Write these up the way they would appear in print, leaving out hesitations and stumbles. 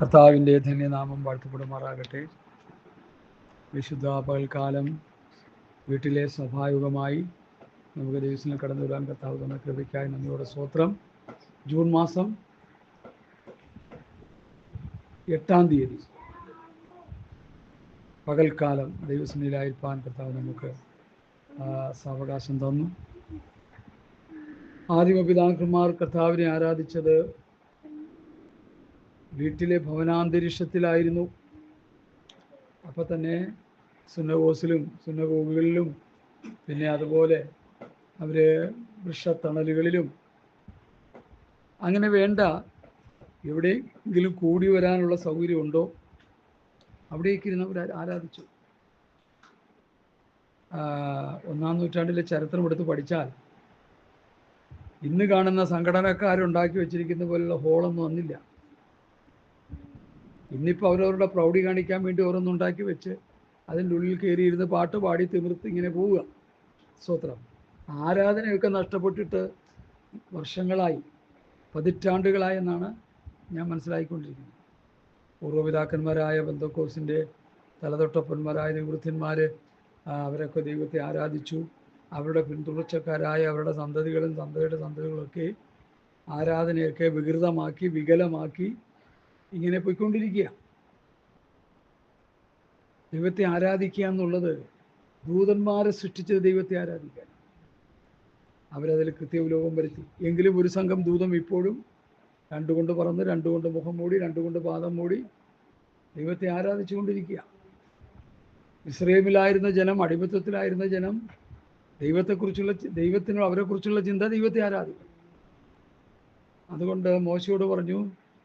കർത്താവിൻ്റെ ധന്യനാമം വാഴ്ത്തപ്പെടുമാറാകട്ടെ. വിശുദ്ധ പകൽക്കാലം വീട്ടിലെ സ്വാഭാവികമായി നമുക്ക് ദിവസങ്ങൾ കടന്നു വരാൻ കർത്താവ് തന്ന കൃപയ്ക്കായി നന്ദിയോടെ സ്തോത്രം. ജൂൺ മാസം 8-ാം തീയതി പകൽക്കാലം ദൈവസന്നിധിയിലായിരിക്കാൻ കർത്താവ് നമുക്ക് സാവകാശം തന്നു. ആദിമപിതാക്കന്മാർ കർത്താവിനെ ആരാധിച്ചത് വീട്ടിലെ ഭവനാന്തരീക്ഷത്തിലായിരുന്നു. അപ്പം തന്നെ സുന്നഗോഗുകളിലും പിന്നെ അതുപോലെ അവർ വൃക്ഷത്തണലുകളിലും അങ്ങനെ വേണ്ട എവിടെയെങ്കിലും കൂടി വരാനുള്ള സൗകര്യമുണ്ടോ അവിടേക്ക് ഇരുന്ന് അവർ ആരാധിച്ചു. 1-ാം നൂറ്റാണ്ടിലെ ചരിത്രം എടുത്ത് പഠിച്ചാൽ ഇന്ന് കാണുന്ന സംഘടനക്കാരുണ്ടാക്കി വെച്ചിരിക്കുന്ന പോലുള്ള ഹോളൊന്നും വന്നില്ല. ഇന്നിപ്പോൾ അവരവരുടെ പ്രൗഢി കാണിക്കാൻ വേണ്ടി ഓരോന്നുണ്ടാക്കി വെച്ച് അതിൻ്റെ ഉള്ളിൽ കയറിയിരുന്ന് പാട്ട് പാടി തിമിർത്ത് ഇങ്ങനെ പോവുക. സ്തോത്രം. ആരാധനയൊക്കെ നഷ്ടപ്പെട്ടിട്ട് വർഷങ്ങളായി, പതിറ്റാണ്ടുകളായി എന്നാണ് ഞാൻ മനസ്സിലാക്കിക്കൊണ്ടിരിക്കുന്നത്. പൂർവ്വപിതാക്കന്മാരായ പെന്തക്കോസ്തിൻ്റെ തലതൊട്ടപ്പന്മാരായ നിവൃത്തന്മാർ അവരൊക്കെ ദൈവത്തെ ആരാധിച്ചു. അവരുടെ പിന്തുടർച്ചക്കാരായ അവരുടെ സന്തതികളും സന്തതിയുടെ സന്തതികളൊക്കെ ആരാധനയൊക്കെ വികൃതമാക്കി വികലമാക്കി ഇങ്ങനെ പോയിക്കൊണ്ടിരിക്കുക. ദൈവത്തെ ആരാധിക്കുക എന്നുള്ളത് ദൂതന്മാരെ സൃഷ്ടിച്ചത് ദൈവത്തെ ആരാധിക്കാൻ. അവരതിൽ കൃത്യവിലോകം വരുത്തി. എങ്കിലും ഒരു സംഘം ദൂതം ഇപ്പോഴും 2 കൊണ്ട് പറന്ന്, 2 കൊണ്ട് മുഖം മൂടി, 2 കൊണ്ട് പാദം മൂടി ദൈവത്തെ ആരാധിച്ചു കൊണ്ടിരിക്കുക. ഇസ്രയേലിലായിരുന്ന ജനം, അടിമത്തത്തിലായിരുന്ന ജനം ദൈവത്തിന് അവരെക്കുറിച്ചുള്ള ചിന്ത ദൈവത്തെ ആരാധിക്കും. അതുകൊണ്ട് മോശയോട് പറഞ്ഞു,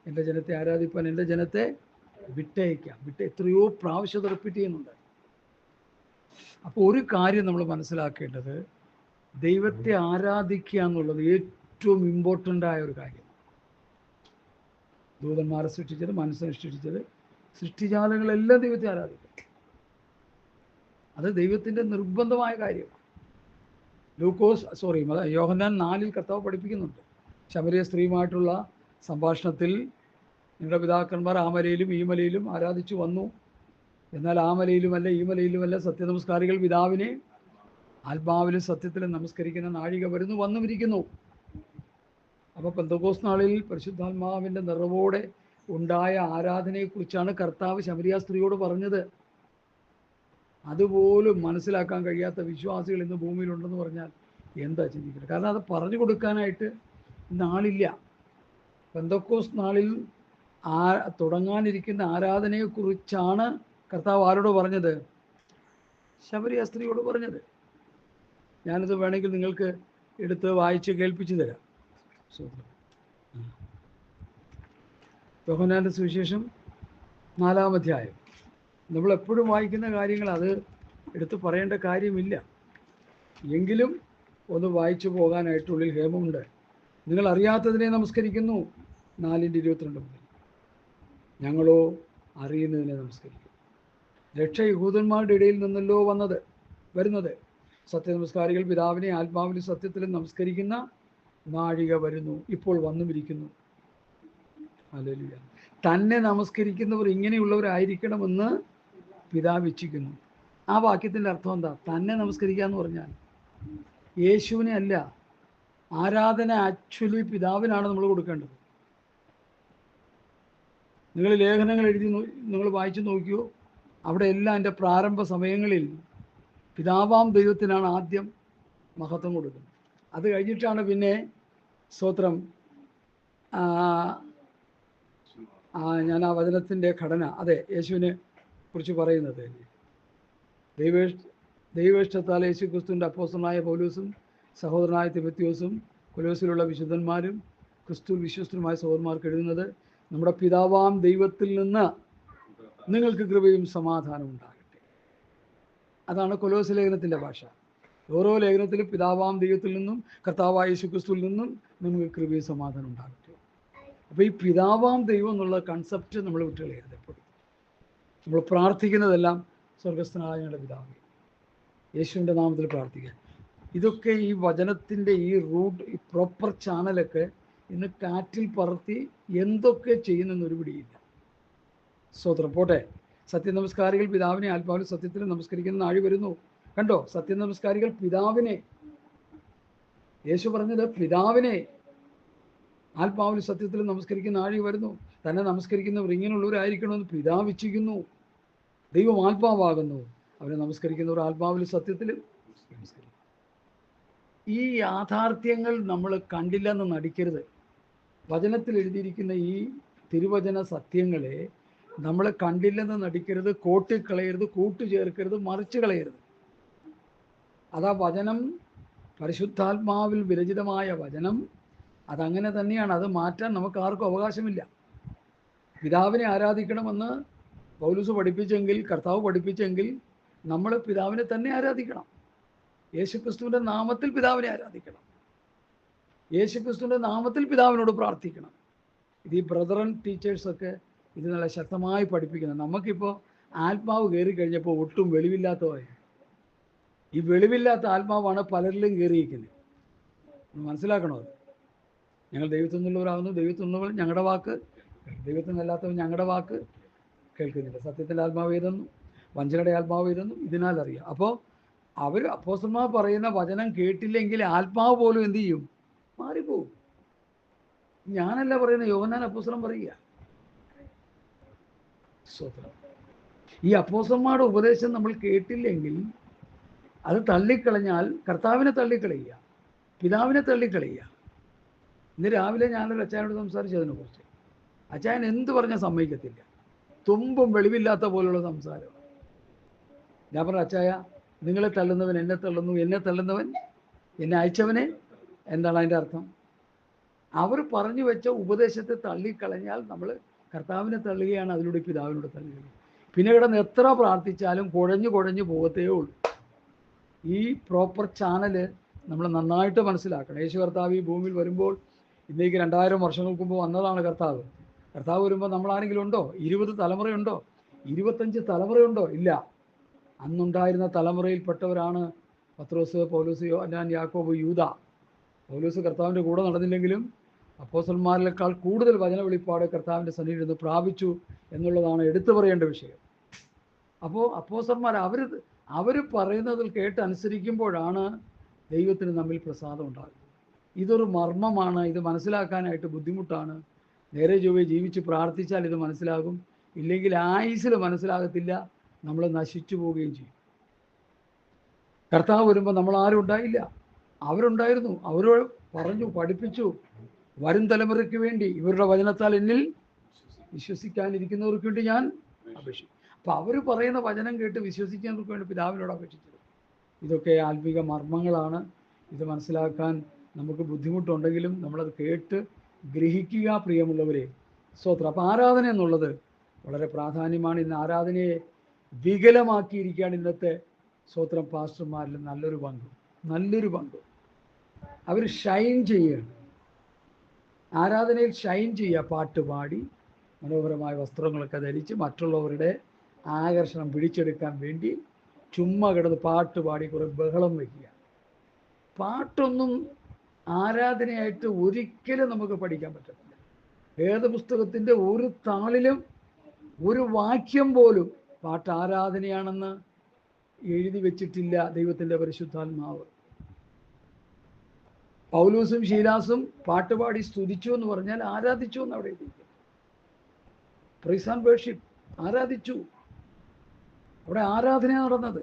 എൻ്റെ ജനത്തെ ആരാധിപ്പാൻ എൻ്റെ ജനത്തെ വിട്ടയക്കാം. എത്രയോ പ്രാവശ്യം റിപ്പീറ്റ് ചെയ്യുന്നുണ്ട്. അപ്പോൾ ഒരു കാര്യം നമ്മൾ മനസ്സിലാക്കേണ്ടത്, ദൈവത്തെ ആരാധിക്കുക എന്നുള്ളത് ഏറ്റവും ഇമ്പോർട്ടൻ്റ് ആയ ഒരു കാര്യം. ദൂതന്മാരെ സൃഷ്ടിച്ചത്, മനസ്സിനെ സൃഷ്ടിച്ചത്, സൃഷ്ടിജാലങ്ങളെല്ലാം ദൈവത്തെ ആരാധിക്കും. അത് ദൈവത്തിൻ്റെ നിർബന്ധമായ കാര്യമാണ്. യോഹന്നാൻ 4 കർത്താവ് പഠിപ്പിക്കുന്നുണ്ട്. ശമരിയ സ്ത്രീയുമായിട്ടുള്ള സംഭാഷണത്തിൽ നിങ്ങളുടെ പിതാക്കന്മാർ ആ മലയിലും ഈ മലയിലും ആരാധിച്ചു വന്നു, എന്നാൽ ആ മലയിലുമല്ല ഈ മലയിലുമല്ല സത്യനമസ്കാരികൾ പിതാവിനെ ആത്മാവിലും സത്യത്തിലും നമസ്കരിക്കുന്ന നാഴിക വന്നുമിരിക്കുന്നു. അപ്പോൾ പെന്തക്കോസ്ത് നാളിൽ പരിശുദ്ധാത്മാവിൻ്റെ നിറവോടെ ഉണ്ടായ ആരാധനയെക്കുറിച്ചാണ് കർത്താവ് ശമരിയ സ്ത്രീയോട് പറഞ്ഞത്. അതുപോലും മനസ്സിലാക്കാൻ കഴിയാത്ത വിശ്വാസികൾ ഇന്ന് ഭൂമിയിലുണ്ടെന്ന് പറഞ്ഞാൽ എന്താ ചിന്തിക്കുന്നത്? കാരണം അത് പറഞ്ഞു കൊടുക്കാനായിട്ട് നാളില്ല. പെന്തക്കോസ്ത് നാളിൽ തുടങ്ങാനിരിക്കുന്ന ആരാധനയെക്കുറിച്ചാണ് കർത്താവ് ആരോട് പറഞ്ഞത്? ശമരിയ സ്ത്രീയോട് പറഞ്ഞത്. ഞാനിത് വേണമെങ്കിൽ നിങ്ങൾക്ക് എടുത്ത് വായിച്ച് കേൾപ്പിച്ചു തരാം. യോഹന്നാൻ്റെ സുവിശേഷം 4-ാം അധ്യായം. നമ്മളെപ്പോഴും വായിക്കുന്ന കാര്യങ്ങൾ അത് എടുത്ത് പറയേണ്ട കാര്യമില്ല. എങ്കിലും ഒന്ന് വായിച്ചു പോകാനായിട്ടുള്ളിൽ ഹേമമുണ്ട്. നിങ്ങൾ അറിയാത്തതിനെ നമസ്കരിക്കുന്നു. 4:22 മുതൽ. ഞങ്ങളോ അറിയുന്നതിനെ നമസ്കരിക്കും. രക്ഷ യഹൂദന്മാരുടെ ഇടയിൽ നിന്നല്ലോ വരുന്നത്. സത്യനമസ്കാരികൾ പിതാവിനെ ആത്മാവിലും സത്യത്തിലും നമസ്കരിക്കുന്ന നാഴിക വരുന്നു, ഇപ്പോൾ വന്നുമിരിക്കുന്നു. ഹല്ലേലൂയ. തന്നെ നമസ്കരിക്കുന്നവർ ഇങ്ങനെയുള്ളവരായിരിക്കണമെന്ന് പിതാവ് ഇച്ഛിക്കുന്നു. ആ വാക്യത്തിൻ്റെ അർത്ഥം എന്താ? തന്നെ നമസ്കരിക്കുക എന്ന് പറഞ്ഞാൽ യേശുവിനെ അല്ല. ആരാധന ആക്ച്വലി പിതാവിനാണ് നമ്മൾ കൊടുക്കേണ്ടത്. നിങ്ങൾ ലേഖനങ്ങൾ എഴുതി നിങ്ങൾ വായിച്ചു നോക്കിയോ? അവിടെ എല്ലാം എൻ്റെ പ്രാരംഭ സമയങ്ങളിൽ പിതാവാം ദൈവത്തിനാണ് ആദ്യം മഹത്വം കൊടുക്കുന്നത്. അത് കഴിഞ്ഞിട്ടാണ് പിന്നെ സ്തോത്രം ഞാൻ ആ വചനത്തിൻ്റെ ഘടന യേശുവിനെ കുറിച്ച് പറയുന്നത്. ദൈവേഷ്ടത്താൽ യേശു ക്രിസ്തുവിൻ്റെ അപ്പോസ്തലനായ പൗലോസും സഹോദരനായ തിമോത്തിയോസും കൊലോസിലുള്ള വിശുദ്ധന്മാരും ക്രിസ്തു വിശ്വസ്തരുമായ സഹോദരന്മാർക്ക് എഴുതുന്നത്, നമ്മുടെ പിതാവാം ദൈവത്തിൽ നിന്ന് നിങ്ങൾക്ക് കൃപയും സമാധാനം ഉണ്ടാകട്ടെ. അതാണ് കൊലോസ് ലേഖനത്തിൻ്റെ ഭാഷ. ഓരോ ലേഖനത്തിലും പിതാവാം ദൈവത്തിൽ നിന്നും കർത്താവായ യേശു ക്രിസ്തുവിൽ നിന്നും നിങ്ങൾക്ക് കൃപയും സമാധാനം ഉണ്ടാകട്ടെ. അപ്പോൾ ഈ പിതാവാം ദൈവം എന്നുള്ള കൺസെപ്റ്റ് നമ്മൾ വിട്ടുകളയരുത്. എപ്പോഴും നമ്മൾ പ്രാർത്ഥിക്കുന്നതെല്ലാം സ്വർഗസ്ഥനായ ഞങ്ങളുടെ പിതാവേ, യേശുവിൻ്റെ നാമത്തിൽ പ്രാർത്ഥിക്കുക. ഇതൊക്കെ ഈ വചനത്തിൻ്റെ ഈ റൂട്ട്, ഈ പ്രോപ്പർ ചാനലൊക്കെ ഇന്ന് കാറ്റിൽ പറത്തി എന്തൊക്കെ ചെയ്യുന്നെന്നൊരു പിടിയില്ല. സ്തോത്രം. പോട്ടെ. സത്യനമസ്കാരികൾ പിതാവിനെ ആത്മാവിലും സത്യത്തിലും നമസ്കരിക്കുന്ന നാഴി വരുന്നു. കണ്ടോ, സത്യനമസ്കാരികൾ പിതാവിനെ, യേശു പറഞ്ഞത് പിതാവിനെ ആത്മാവിലും സത്യത്തിലും നമസ്കരിക്കുന്ന നാഴി വരുന്നു. തന്നെ നമസ്കരിക്കുന്നവർ ഇങ്ങനെയുള്ളവരായിരിക്കണമെന്ന് പിതാവ് ഇച്ഛിക്കുന്നു. ദൈവം ആത്മാവാകുന്നു, അവരെ നമസ്കരിക്കുന്നവർ ആത്മാവിലും സത്യത്തിലും നമസ്കരിക്കും. ഈ യാഥാർത്ഥ്യങ്ങൾ നമ്മൾ കണ്ടില്ലെന്ന് നടിക്കരുത്. വചനത്തിൽ എഴുതിയിരിക്കുന്ന ഈ തിരുവചന സത്യങ്ങളെ നമ്മൾ കണ്ടില്ലെന്ന് നടിക്കരുത്, കോട്ടിക്കളയരുത്, കൂട്ടുചേർക്കരുത്, മറിച്ച് കളയരുത്. അതാ വചനം, പരിശുദ്ധാത്മാവിൽ വിരചിതമായ വചനം അതങ്ങനെ തന്നെയാണ്. അത് മാറ്റാൻ നമുക്ക് ആർക്കും അവകാശമില്ല. പിതാവിനെ ആരാധിക്കണമെന്ന് പൗലോസ് പഠിപ്പിച്ചെങ്കിൽ, കർത്താവ് പഠിപ്പിച്ചെങ്കിൽ നമ്മൾ പിതാവിനെ തന്നെ ആരാധിക്കണം. യേശുക്രിസ്തുവിൻ്റെ നാമത്തിൽ പിതാവിനെ ആരാധിക്കണം. യേശുക്രിസ്തുവിൻ്റെ നാമത്തിൽ പിതാവിനോട് പ്രാർത്ഥിക്കണം. ഇത് ഈ ബ്രദറൻ ടീച്ചേഴ്സൊക്കെ ഇത് നല്ല ശക്തമായി പഠിപ്പിക്കുന്നത്. നമുക്കിപ്പോൾ ആത്മാവ് കയറി കഴിഞ്ഞപ്പോൾ ഒട്ടും വെളിവില്ലാത്തതായി. ഈ വെളിവില്ലാത്ത ആത്മാവാണ് പലരിലും കയറിയിരിക്കുന്നത്. മനസ്സിലാക്കണോ? ഞങ്ങൾ ദൈവത്തിൽ നിന്നുള്ളവരാകുന്നു, ദൈവത്തിൽ നിന്നുള്ളവർ ഞങ്ങളുടെ വാക്ക്, ദൈവത്തിൽ നിന്നല്ലാത്തവർ ഞങ്ങളുടെ വാക്ക് കേൾക്കുന്നില്ല. സത്യത്തിൻ്റെ ആത്മാവ് ഏതെന്നും വഞ്ചനയുടെ ആത്മാവ് ഏതെന്നും ഇതിനാൽ അറിയാം. അപ്പോൾ അവർ അപ്പോസ്തലന്മാർ പറയുന്ന വചനം കേട്ടില്ലെങ്കിൽ ആത്മാവ് പോലും എന്ത് ചെയ്യും? മാറിപ്പോവും. ഞാനല്ല പറയുന്നത്, യോഹന്നാൻ അപ്പോസ്തലൻ പറയുക. സ്തോത്രം. ഈ അപ്പോസ്തലന്മാരുടെ ഉപദേശം നമ്മൾ കേട്ടില്ലെങ്കിൽ അത് തള്ളിക്കളഞ്ഞാൽ കർത്താവിനെ തള്ളിക്കളയുക, പിതാവിനെ തള്ളിക്കളയുക. ഇന്ന് രാവിലെ ഞാനൊരു അച്ചായനോട് സംസാരിച്ചതിനെക്കുറിച്ച്. അച്ചായൻ എന്ത് പറഞ്ഞാൽ സമ്മതിക്കത്തില്ല. തുമ്പും വെളിവില്ലാത്ത പോലുള്ള സംസാരം. ഞാൻ പറഞ്ഞ, അച്ചായ നിങ്ങളെ തള്ളുന്നവൻ എന്നെ തള്ളുന്നു, എന്നെ തള്ളുന്നവൻ എന്നെ അയച്ചവനെ. എന്താണ് അതിൻ്റെ അർത്ഥം? അവർ പറഞ്ഞു വെച്ച ഉപദേശത്തെ തള്ളിക്കളഞ്ഞാൽ നമ്മൾ കർത്താവിനെ തള്ളുകയാണ്, അതിലൂടെ പിതാവിനോട് തള്ളുകയാണ്. പിന്നെ കിടന്ന് എത്ര പ്രാർത്ഥിച്ചാലും കുഴഞ്ഞു പോകത്തേ ഉള്ളൂ. ഈ പ്രോപ്പർ ചാനൽ നമ്മൾ നന്നായിട്ട് മനസ്സിലാക്കണം. യേശു കർത്താവ് ഈ ഭൂമിയിൽ വരുമ്പോൾ, ഇന്നേക്ക് 2000 വർഷങ്ങൾക്ക് മുമ്പ് വന്നതാണ് കർത്താവ്. കർത്താവ് വരുമ്പോൾ നമ്മളാരെങ്കിലും ഉണ്ടോ? 20 തലമുറയുണ്ടോ? 25 തലമുറയുണ്ടോ? ഇല്ല. അന്നുണ്ടായിരുന്ന തലമുറയിൽപ്പെട്ടവരാണ് പത്രോസ്, പൗലോസ്, യോഹന്നാൻ, യാക്കോബ്, യൂദ. പൗലോസ് കർത്താവിൻ്റെ കൂടെ നടന്നില്ലെങ്കിലും അപ്പോസ്തലന്മാരിനേക്കാൾ കൂടുതൽ വചന വെളിപ്പാട് കർത്താവിൻ്റെ സന്നിധിയിൽ നിന്ന് പ്രാപിച്ചു എന്നുള്ളതാണ് എടുത്തു പറയേണ്ട വിഷയം. അപ്പോൾ അപ്പോസ്തലന്മാർ അവർ പറയുന്നതിൽ കേട്ട് അനുസരിക്കുമ്പോഴാണ് ദൈവത്തിന് നമ്മിൽ പ്രസാദം ഉണ്ടാകുന്നത്. ഇതൊരു മർമ്മമാണ്. ഇത് മനസ്സിലാക്കാനായിട്ട് ബുദ്ധിമുട്ടാണ്. നേരെ ചൊവ്വേ ജീവിച്ച് പ്രാർത്ഥിച്ചാൽ ഇത് മനസ്സിലാകും. ഇല്ലെങ്കിൽ ആയുസ്സിൽ മനസ്സിലാകത്തില്ല, നമ്മൾ നശിച്ചു പോവുകയും ചെയ്യും. കർത്താവ് വരുമ്പോൾ നമ്മൾ ആരും ഉണ്ടായില്ല, അവരുണ്ടായിരുന്നു. അവർ പറഞ്ഞു, പഠിപ്പിച്ചു. വരും തലമുറയ്ക്ക് വേണ്ടി ഇവരുടെ വചനത്താൽ എന്നിൽ വിശ്വസിക്കാനിരിക്കുന്നവർക്ക് വേണ്ടി ഞാൻ അപേക്ഷിക്കും. അപ്പം അവർ പറയുന്ന വചനം കേട്ട് വിശ്വസിക്കുന്നവർക്ക് വേണ്ടി പിതാവിനോട് അപേക്ഷിച്ചത്. ഇതൊക്കെ ആത്മീക മർമ്മങ്ങളാണ്. ഇത് മനസ്സിലാക്കാൻ നമുക്ക് ബുദ്ധിമുട്ടുണ്ടെങ്കിലും നമ്മളത് കേട്ട് ഗ്രഹിക്കുക, പ്രിയമുള്ളവരെ. സ്തോത്രം. അപ്പം ആരാധന എന്നുള്ളത് വളരെ പ്രാധാന്യമാണ്. ഇന്ന് ആരാധനയെ വികലമാക്കിയിരിക്കുകയാണ് ഇന്നത്തെ സ്തോത്രം പാസ്റ്റർമാരിൽ നല്ലൊരു പങ്ക്. അവർ ഷൈൻ ചെയ്യുകയാണ്. ആരാധനയിൽ ഷൈൻ ചെയ്യുക, പാട്ടുപാടി മനോഹരമായ വസ്ത്രങ്ങളൊക്കെ ധരിച്ച് മറ്റുള്ളവരുടെ ആകർഷണം പിടിച്ചെടുക്കാൻ വേണ്ടി ചുമ്മാ കിടന്ന് പാട്ടുപാടി കുറേ ബഹളം വയ്ക്കുക. പാട്ടൊന്നും ആരാധനയായിട്ട് ഒരിക്കലും നമുക്ക് പഠിക്കാൻ പറ്റത്തില്ല. വേദപുസ്തകത്തിൻ്റെ ഒരു താളിലും ഒരു വാക്യം പോലും പാട്ട് ആരാധനയാണെന്ന് എഴുതി വെച്ചിട്ടില്ല ദൈവത്തിൻ്റെ പരിശുദ്ധാത്മാവ്. പൗലോസും ശീലാസും പാട്ടുപാടി സ്തുതിച്ചു എന്ന് പറഞ്ഞാൽ ആരാധിച്ചു എന്ന് അവിടെ എഴുതിയിരിക്കുന്നു. പ്രൈസ് ആൻഡ് വേർഷിപ്പ്, ആരാധിച്ചു. അവിടെ ആരാധന നടന്നത്.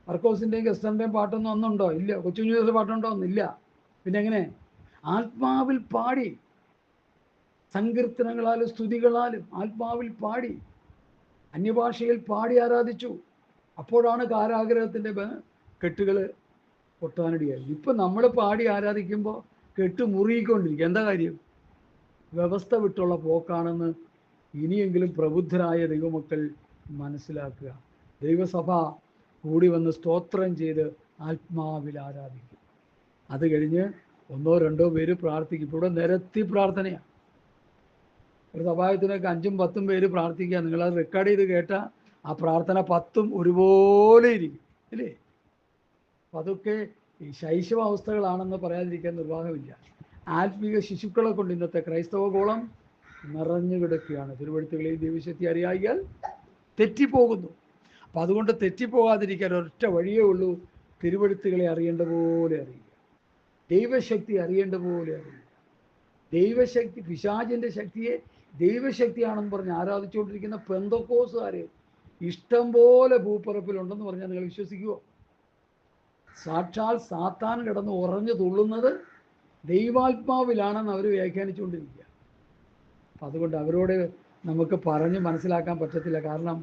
മർക്കോസിൻ്റെയും ഗസ്റ്ററിൻ്റെയും പാട്ടൊന്നും ഒന്നുണ്ടോ? ഇല്ല. കൊച്ചുകുഞ്ഞുങ്ങളുടെ പാട്ടുണ്ടോ? ഒന്നില്ല. പിന്നെ എങ്ങനെ? ആത്മാവിൽ പാടി, സങ്കീർത്തനങ്ങളാലും സ്തുതികളാലും ആത്മാവിൽ പാടി, അന്യഭാഷയിൽ പാടി ആരാധിച്ചു. അപ്പോഴാണ് കാരാഗ്രഹത്തിൻ്റെ കെട്ടുകൾ പൊട്ടാനിടയായി. ഇപ്പം നമ്മൾ പാടി ആരാധിക്കുമ്പോൾ കെട്ട് മുറുകിക്കൊണ്ടിരിക്കുക. എന്താ കാര്യം? വ്യവസ്ഥ വിട്ടുള്ള പോക്കാണെന്ന് ഇനിയെങ്കിലും പ്രബുദ്ധരായ ദൈവമക്കൾ മനസ്സിലാക്കുക. ദൈവസഭ കൂടി വന്ന് സ്തോത്രം ചെയ്ത് ആത്മാവിൽ ആരാധിക്കും. അത് കഴിഞ്ഞ് 1 or 2 പേര് പ്രാർത്ഥിക്കും. ഇപ്പോൾ ഇവിടെ നിരത്തി പ്രാർത്ഥനയാണ്. ഒരു സഭായത്തിനൊക്കെ 5ഉം 10ഉം പേര് പ്രാർത്ഥിക്കുക. നിങ്ങളത് റെക്കോർഡ് ചെയ്ത് കേട്ടാൽ ആ പ്രാർത്ഥന 10ഉം ഒരുപോലെ ഇരിക്കും, അല്ലേ? അപ്പം അതൊക്കെ ഈ ശൈശവാവസ്ഥകളാണെന്ന് പറയാതിരിക്കാൻ നിർവാഹമില്ല. ആത്മീക ശിശുക്കളെ കൊണ്ട് ഇന്നത്തെ ക്രൈസ്തവ ഗോളം നിറഞ്ഞു കിടക്കുകയാണ്. തിരുവഴുത്തുകളിൽ ദൈവശക്തി അറിയായാൽ തെറ്റിപ്പോകുന്നു. അപ്പം അതുകൊണ്ട് തെറ്റിപ്പോകാതിരിക്കാൻ ഒരൊറ്റ വഴിയേ ഉള്ളൂ, തിരുവഴുത്തുകളെ അറിയേണ്ട പോലെ അറിയുക, ദൈവശക്തി അറിയേണ്ട പോലെ അറിയുക. ദൈവശക്തി, പിശാചിൻ്റെ ശക്തിയെ ദൈവശക്തിയാണെന്ന് പറഞ്ഞ് ആരാധിച്ചുകൊണ്ടിരിക്കുന്ന പെന്തക്കോസുകാരെ ഇഷ്ടം പോലെ ഭൂപ്പറപ്പിലുണ്ടെന്ന് പറഞ്ഞാൽ നിങ്ങൾ വിശ്വസിക്കുമോ? സാക്ഷാൽ സാത്താൻ കിടന്ന് ഉറഞ്ഞു തുള്ളുന്നത് ദൈവാത്മാവിലാണെന്ന് അവർ വ്യാഖ്യാനിച്ചുകൊണ്ടിരിക്കുക. അപ്പം അതുകൊണ്ട് അവരോട് നമുക്ക് പറഞ്ഞ് മനസ്സിലാക്കാൻ പറ്റത്തില്ല. കാരണം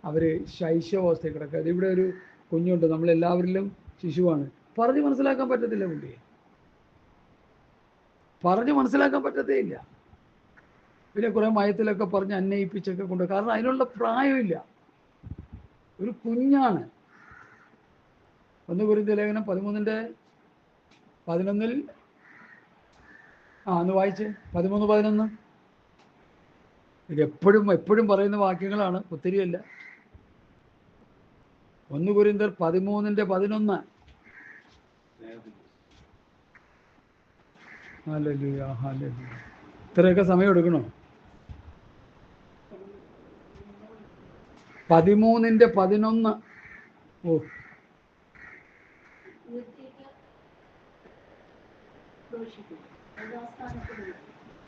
അവർ ശൈശവാവസ്ഥയിൽ കിടക്കുക. ഇവിടെ ഒരു കുഞ്ഞുണ്ട്, നമ്മളെല്ലാവരിലും ശിശുവാണ്. പറഞ്ഞ് മനസ്സിലാക്കാൻ പറ്റത്തില്ല, പുള്ളിയെ പറഞ്ഞ് മനസ്സിലാക്കാൻ പറ്റത്തേ ഇല്ല. പിന്നെ കുറേ മയത്തിലൊക്കെ പറഞ്ഞ് അന്വയിപ്പിച്ചൊക്കെ കൊണ്ട്, കാരണം അതിനുള്ള പ്രായമില്ല, ഒരു കുഞ്ഞാണ്. 1 കൊരിന്ത്യർ ലേഖനം 13:11 ഒന്ന് വായിച്ച്. 13:11 ഇത് എപ്പോഴും പറയുന്ന വാക്യങ്ങളാണ്, ഒത്തിരിയല്ല. 1 കൊരിന്ത്യർ 13:11. Hallelujah, hallelujah. ഇത്രയൊക്കെ സമയം എടുക്കണോ? 13:11. ഓ,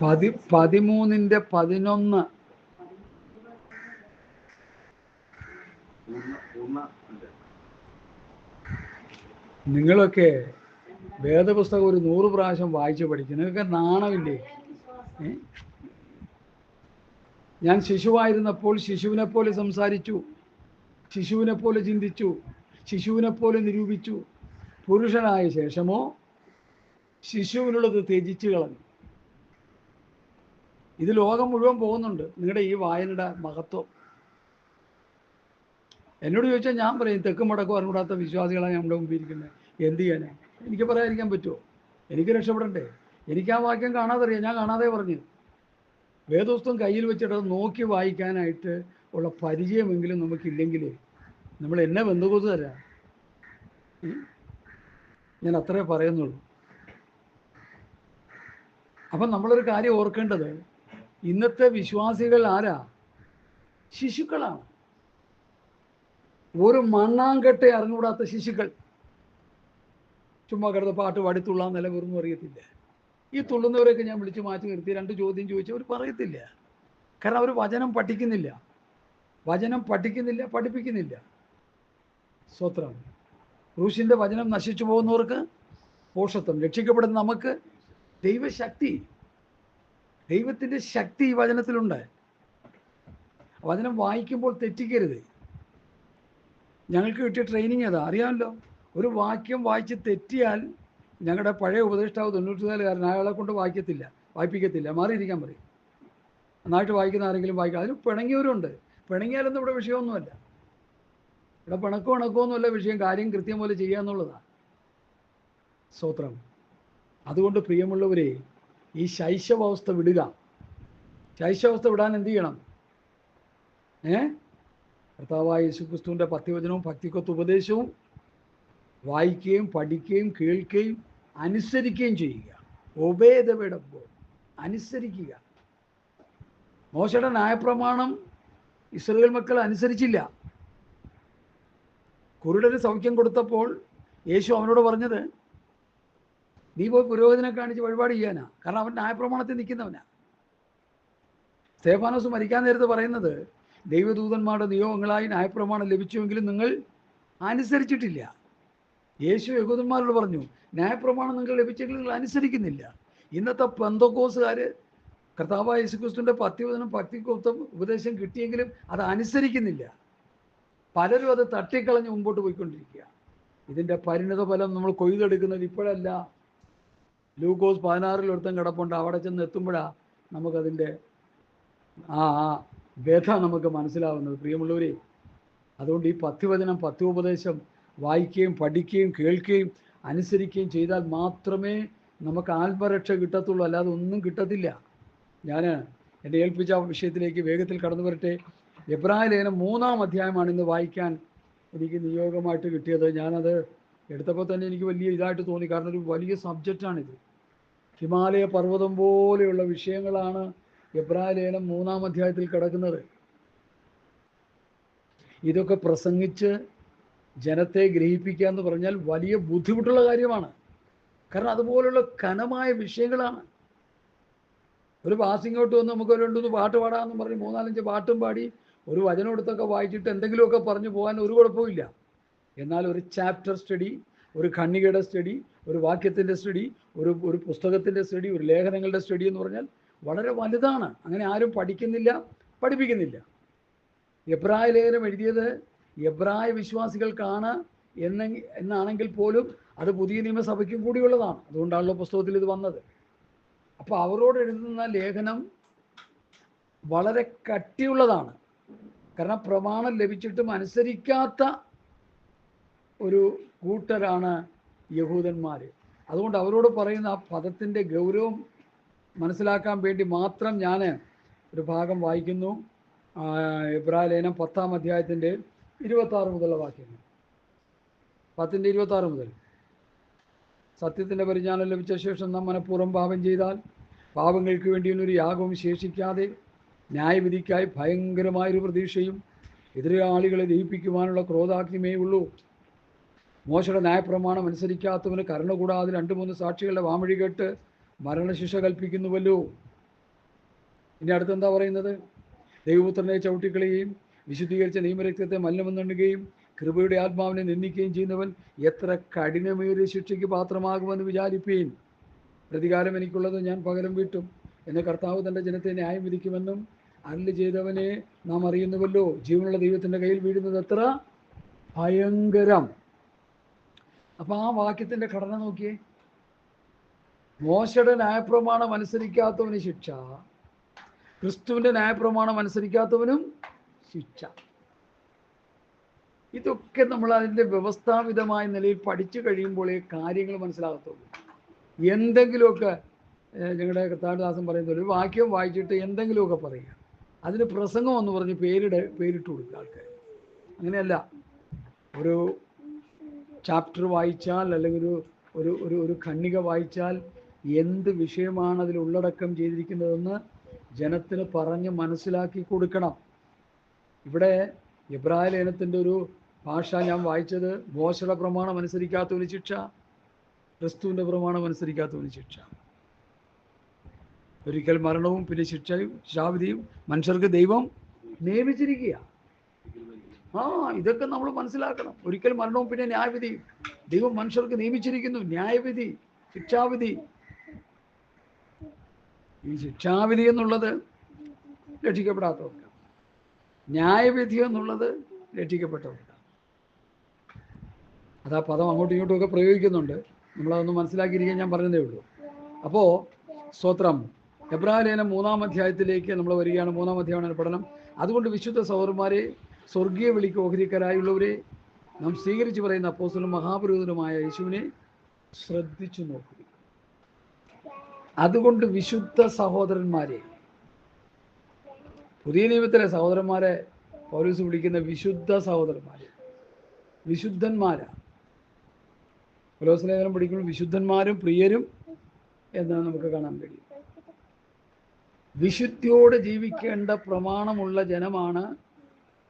13:11. നിങ്ങളൊക്കെ വേദപുസ്തകം ഒരു 100 പ്രാവശ്യം വായിച്ച് പഠിക്കും. നിങ്ങൾക്ക് നാണമില്ലേ? ഞാൻ ശിശുവായിരുന്നപ്പോൾ ശിശുവിനെ പോലെ സംസാരിച്ചു, ശിശുവിനെ പോലെ ചിന്തിച്ചു, ശിശുവിനെ പോലെ നിരൂപിച്ചു. പുരുഷനായ ശേഷമോ ശിശുവിനുള്ളത് ത്യജിച്ചു കളഞ്ഞു. ഇത് ലോകം മുഴുവൻ പോകുന്നുണ്ട്, നിങ്ങളുടെ ഈ വായനയുടെ മഹത്വം. എന്നോട് ചോദിച്ചാൽ ഞാൻ പറയും, തെക്കും വടക്കും അറിഞ്ഞൂടാത്ത വിശ്വാസികളാണ് നമ്മുടെ മുമ്പിൽ ഇരിക്കുന്നത്. എന്ത് ചെയ്യാനേ? എനിക്ക് പറയാതിരിക്കാൻ പറ്റുമോ? എനിക്ക് രക്ഷപ്പെടണ്ടേ? എനിക്ക് ആ വാക്യം കാണാതെ അറിയാം, ഞാൻ കാണാതെ പറഞ്ഞു. വേദപുസ്തകം കയ്യിൽ വെച്ചിട്ട് നോക്കി വായിക്കാനായിട്ട് ഉള്ള പരിചയമെങ്കിലും നമുക്കില്ലെങ്കിൽ നമ്മൾ എന്നെ ബന്ധുക്കൂത്ത് തരാം. ഞാൻ അത്രേ പറയുന്നുള്ളൂ. അപ്പം നമ്മളൊരു കാര്യം ഓർക്കേണ്ടത്, ഇന്നത്തെ വിശ്വാസികൾ ആരാ? ശിശുക്കളാണ്. ഒരു മണ്ണാങ്കട്ടെ അറിഞ്ഞുകൂടാത്ത ശിശുക്കൾ. ചുമ്മാ കിടന്ന് പാട്ട് പാടി തുള്ളാൻ നില വെറും അറിയത്തില്ല. ഈ തുള്ളുന്നവരൊക്കെ ഞാൻ വിളിച്ച് മാറ്റി നിർത്തി 2 ചോദ്യം ചോദിച്ചാൽ അവർ പറയത്തില്ല. കാരണം അവർ വചനം പഠിക്കുന്നില്ല, പഠിപ്പിക്കുന്നില്ല. സ്തോത്രം. ക്രൂശിൻ്റെ വചനം നശിച്ചു പോകുന്നവർക്ക് പോഷത്വം, രക്ഷിക്കപ്പെടുന്ന നമുക്ക് ദൈവശക്തി, ദൈവത്തിൻ്റെ ശക്തി ഈ വചനത്തിലുണ്ട്. വചനം വായിക്കുമ്പോൾ തെറ്റിക്കരുത്. ഞങ്ങൾക്ക് കിട്ടിയ ട്രെയിനിങ് അതാ, അറിയാമല്ലോ. ഒരു വാക്യം വായിച്ച് തെറ്റിയാൽ ഞങ്ങളുടെ പഴയ ഉപദേഷ്ടാവ് 94-കാരൻ അയാളെ കൊണ്ട് വായിപ്പിക്കത്തില്ല, മാറിയിരിക്കാൻ പറയും. നന്നായിട്ട് വായിക്കുന്ന ആരെങ്കിലും വായിക്കുക. അതിന് പിണങ്ങിയവരുണ്ട്. പിണങ്ങിയാലൊന്നും ഇവിടെ വിഷയമൊന്നുമല്ല. ഇവിടെ പിണക്കമൊന്നുമല്ല വിഷയം, കാര്യം കൃത്യം പോലെ ചെയ്യുക എന്നുള്ളതാണ്. സ്തോത്രം. അതുകൊണ്ട് പ്രിയമുള്ളവരെ, ഈ ശൈശവാവസ്ഥ വിടുക. ശൈശവാവസ്ഥ വിടാൻ എന്ത് ചെയ്യണം? കർത്താവായ യേശുക്രിസ്തുവിൻ്റെ പത്യവചനവും ഭക്തിക്കൊത്ത് ഉപദേശവും വായിക്കുകയും പഠിക്കുകയും കേൾക്കുകയും അനുസരിക്കുകയും ചെയ്യുക. Obey the word of God, അനുസരിക്കുക. മോശയുടെ ന്യായപ്രമാണം ഇസ്രായേൽ മക്കൾ അനുസരിച്ചില്ല. കുരുടന് സൗഖ്യം കൊടുത്തപ്പോൾ യേശു അവനോട് പറഞ്ഞത്, നീ പോയി പുരോഹിതനെ കാണിച്ച് വഴിപാട് ചെയ്യാനാ. കാരണം അവൻ ന്യായപ്രമാണത്തിൽ നിൽക്കുന്നവനാ. സ്തേഫാനോസ് മരിക്കാൻ നേരത്ത് പറയുന്നത്, ദൈവദൂതന്മാരുടെ നിയോഗങ്ങളായി ന്യായപ്രമാണം ലഭിച്ചുവെങ്കിലും നിങ്ങൾ അനുസരിച്ചിട്ടില്ല. യേശു യഹൂദന്മാരോട് പറഞ്ഞു, ന്യായപ്രമാണം നിങ്ങൾ ലഭിച്ചെങ്കിലും നിങ്ങൾ അനുസരിക്കുന്നില്ല. ഇന്നത്തെ പെന്തക്കോസുകാർ കർത്താവായ യേശുക്രിസ്തുവിൻ്റെ പത്യവചനം ഭക്തിക്കൊത്തം ഉപദേശം കിട്ടിയെങ്കിലും അത് അനുസരിക്കുന്നില്ല. പലരും അത് തട്ടിക്കളഞ്ഞ് മുമ്പോട്ട് പോയിക്കൊണ്ടിരിക്കുക. ഇതിൻ്റെ പരിണിത ഫലം നമ്മൾ കൊയ്തെടുക്കുന്നത് ഇപ്പോഴല്ല. ലൂക്കോസ് 16 ഒരുത്തം കിടപ്പുണ്ട്. അവിടെ ചെന്ന് എത്തുമ്പോഴാണ് നമുക്കതിൻ്റെ ആ വ്യഥ നമുക്ക് മനസ്സിലാവുന്നത്. പ്രിയമുള്ളവരെ, അതുകൊണ്ട് ഈ പത്യവചനം പത്യോപദേശം വായിക്കുകയും പഠിക്കുകയും കേൾക്കുകയും അനുസരിക്കുകയും ചെയ്താൽ മാത്രമേ നമുക്ക് ആത്മരക്ഷ കിട്ടത്തുള്ളൂ, അല്ലാതെ ഒന്നും കിട്ടത്തില്ല. ഞാൻ എന്നെ ഏൽപ്പിച്ച വിഷയത്തിലേക്ക് വേഗത്തിൽ കടന്നു വരട്ടെ. എബ്രായ ലേഖനം 3-ാം അധ്യായമാണ് ഇന്ന് വായിക്കാൻ എനിക്ക് നിയോഗമായിട്ട് കിട്ടിയത്. ഞാനത് എടുത്തപ്പോൾ തന്നെ എനിക്ക് വലിയ ഇതായിട്ട് തോന്നി, കാരണം ഒരു വലിയ സബ്ജക്റ്റാണിത്. ഹിമാലയ പർവ്വതം പോലെയുള്ള വിഷയങ്ങളാണ് എബ്രായ ലേഖനം 3-ാം അധ്യായത്തിൽ കിടക്കുന്നത്. ഇതൊക്കെ പ്രസംഗിച്ച് ജനത്തെ ഗ്രഹിപ്പിക്കുക എന്ന് പറഞ്ഞാൽ വലിയ ബുദ്ധിമുട്ടുള്ള കാര്യമാണ്. കാരണം അതുപോലുള്ള ഘനമായ വിഷയങ്ങളാണ്. ഒരു പാസിങ്ങോട്ട് വന്ന് നമുക്ക് ഒരു 2-3 പാട്ട് പാടാമെന്ന് പറഞ്ഞ് 3-4-5 പാട്ടും പാടി ഒരു വചനം എടുത്തൊക്കെ വായിച്ചിട്ട് എന്തെങ്കിലുമൊക്കെ പറഞ്ഞു പോകാൻ ഒരു കുഴപ്പമില്ല. എന്നാൽ ഒരു ചാപ്റ്റർ സ്റ്റഡി, ഒരു ഖണ്ഡികയുടെ സ്റ്റഡി, ഒരു വാക്യത്തിൻ്റെ സ്റ്റഡി, ഒരു പുസ്തകത്തിൻ്റെ സ്റ്റഡി, ഒരു ലേഖനങ്ങളുടെ സ്റ്റഡി എന്ന് പറഞ്ഞാൽ വളരെ വലുതാണ്. അങ്ങനെ ആരും പഠിക്കുന്നില്ല, പഠിപ്പിക്കുന്നില്ല. എബ്രായ ലേഖനം എഴുതിയത് എബ്രായ വിശ്വാസികൾക്കാണ് എന്നാണെങ്കിൽ പോലും അത് പുതിയ നിയമസഭയ്ക്കും കൂടിയുള്ളതാണ്. അതുകൊണ്ടാണല്ലോ പുസ്തകത്തിൽ ഇത് വന്നത്. അപ്പോൾ അവരോട് എഴുതുന്ന ലേഖനം വളരെ കട്ടിയുള്ളതാണ്. കാരണം പ്രമാണം ലഭിച്ചിട്ടും അനുസരിക്കാത്ത ഒരു കൂട്ടരാണ് യഹൂദന്മാർ. അതുകൊണ്ട് അവരോട് പറയുന്ന ആ പദത്തിൻ്റെ ഗൗരവം മനസ്സിലാക്കാൻ വേണ്ടി മാത്രം ഞാൻ ഒരു ഭാഗം വായിക്കുന്നു. എബ്രായ ലേഖനം 10-ാം അധ്യായത്തിൻ്റെ 26 മുതലുള്ള വാക്യങ്ങൾ. 10-26 മുതൽ. സത്യത്തിൻ്റെ പരിജ്ഞാനം ലഭിച്ച ശേഷം നാം മനഃപൂർവ്വം പാപം ചെയ്താൽ പാപങ്ങൾക്ക് വേണ്ടിയൊരു യാഗവും ശേഷിക്കാതെ ന്യായവിധിക്കായി ഭയങ്കരമായൊരു പ്രതീക്ഷയും എതിരാളികളെ ദഹിപ്പിക്കുവാനുള്ള ക്രോധാഗ്നിമേ ഉള്ളൂ. മോശയുടെ ന്യായപ്രമാണം അനുസരിക്കാത്തവന് കരുണ കൂടാതെ 2-3 സാക്ഷികളുടെ വാമൊഴി കേട്ട് മരണശിക്ഷ കൽപ്പിക്കുന്നുവല്ലോ. ഇനി അടുത്തെന്താ പറയുന്നത്? ദൈവപുത്രനെ ചവിട്ടിക്കളയുകയും വിശുദ്ധീകരിച്ച നിയമരക്തത്തെ മലിനമെന്നെണ്ണുകയും കൃപയുടെ ആത്മാവിനെ നിന്ദിക്കുകയും ചെയ്യുന്നവൻ എത്ര കഠിനമേറിയ ശിക്ഷയ്ക്ക് പാത്രമാകുമെന്ന് വിചാരിപ്പീൻ. പ്രതികാരം എനിക്കുള്ളത്, ഞാൻ പകരം വീട്ടും എന്ന് കർത്താവ് തൻ്റെ ജനത്തെ ന്യായം വിധിക്കുമെന്നും അരുളി ചെയ്തവനെ നാം അറിയുന്നുവല്ലോ. ജീവനുള്ള ദൈവത്തിൻ്റെ കയ്യിൽ വീഴുന്നത് എത്ര ഭയങ്കരം. അപ്പം ആ വാക്യത്തിൻ്റെ ഘടന നോക്കിയേ. മോശയുടെ ന്യായപ്രമാണം അനുസരിക്കാത്തവന് ശിക്ഷ, ക്രിസ്തുവിൻ്റെ ന്യായപ്രമാണം അനുസരിക്കാത്തവനും ശിക്ഷ. ഇതൊക്കെ നമ്മൾ അതിൻ്റെ വ്യവസ്ഥാപിതമായ നിലയിൽ പഠിച്ചു കഴിയുമ്പോഴേ കാര്യങ്ങൾ മനസ്സിലാകത്തുള്ളൂ. എന്തെങ്കിലുമൊക്കെ ഞങ്ങളുടെ കർത്താവിദാസൻ പറയുന്നത് ഒരു വാക്യം വായിച്ചിട്ട് എന്തെങ്കിലുമൊക്കെ പറയുക, അതിന് പ്രസംഗം എന്ന് പറഞ്ഞ് പേരിട്ട് കൊടുക്കുക ആൾക്കാർ. അങ്ങനെയല്ല. ഒരു ചാപ്റ്റർ വായിച്ചാൽ അല്ലെങ്കിൽ ഒരു ഖണ്ഡിക വായിച്ചാൽ എന്ത് വിഷയമാണ് അതിൽ ഉള്ളടക്കം ചെയ്തിരിക്കുന്നതെന്ന് ജനത്തിന് പറഞ്ഞ് മനസ്സിലാക്കി കൊടുക്കണം. ഇവിടെ എബ്രായ ലേഖനത്തിൻ്റെ ഒരു ഭാഷ ഞാൻ വായിച്ചത്, മോശയുടെ പ്രമാണം അനുസരിക്കാത്തവന് ശിക്ഷ, ക്രിസ്തുവിൻ്റെ പ്രമാണം അനുസരിക്കാത്തവന് ശിക്ഷ. ഒരിക്കൽ മരണവും പിന്നെ ശിക്ഷയും ശാവിധിയും മനുഷ്യർക്ക് ദൈവം നിയമിച്ചിരിക്കുക. ഇതൊക്കെ നമ്മൾ മനസ്സിലാക്കണം. ഒരിക്കൽ മരണവും പിന്നെ ന്യായവിധിയും ദൈവം മനുഷ്യർക്ക് നിയമിച്ചിരിക്കുന്നു. ന്യായവിധി, ശിക്ഷാവിധി. ഈ ശിക്ഷാവിധി എന്നുള്ളത് രക്ഷിക്കപ്പെടാത്തവർക്ക്, ന്യായവിധി എന്നുള്ളത് രക്ഷിക്കപ്പെട്ടവർക്ക്. അതാ പദം അങ്ങോട്ടും ഇങ്ങോട്ടും ഒക്കെ പ്രയോഗിക്കുന്നുണ്ട്. നമ്മളതൊന്ന് മനസ്സിലാക്കിയിരിക്കാൻ ഞാൻ പറഞ്ഞതേ ഉള്ളൂ. അപ്പോൾ സ്തോത്രം. എബ്രായ ലേഖനം 3-ാം അധ്യായത്തിലേക്ക് നമ്മൾ വരികയാണ്. 3-ാം അധ്യായമാണ് പഠനം. അതുകൊണ്ട് വിശുദ്ധ സഹോദരന്മാരെ, സ്വർഗീയ വിളിക്ക് ഓഹരിക്കാരായുള്ളവരെ, നാം സ്വീകരിച്ച് പറയുന്ന അപ്പോസ്തലനും മഹാപുരോഹിതനുമായ യേശുവിനെ ശ്രദ്ധിച്ചു നോക്കുക. അതുകൊണ്ട് വിശുദ്ധ സഹോദരന്മാരെ, പുതിയ നിയമത്തിലെ സഹോദരന്മാരെ പൗലോസ് വിളിക്കുന്ന വിശുദ്ധ സഹോദരന്മാരെ, വിശുദ്ധന്മാരാണ്. പൗലോസ് ലേഖനം പഠിക്കുമ്പോൾ വിശുദ്ധന്മാരും പ്രിയരും എന്നാണ് നമുക്ക് കാണാൻ കഴിയും. വിശുദ്ധിയോടെ ജീവിക്കേണ്ട പ്രമാണമുള്ള ജനമാണ്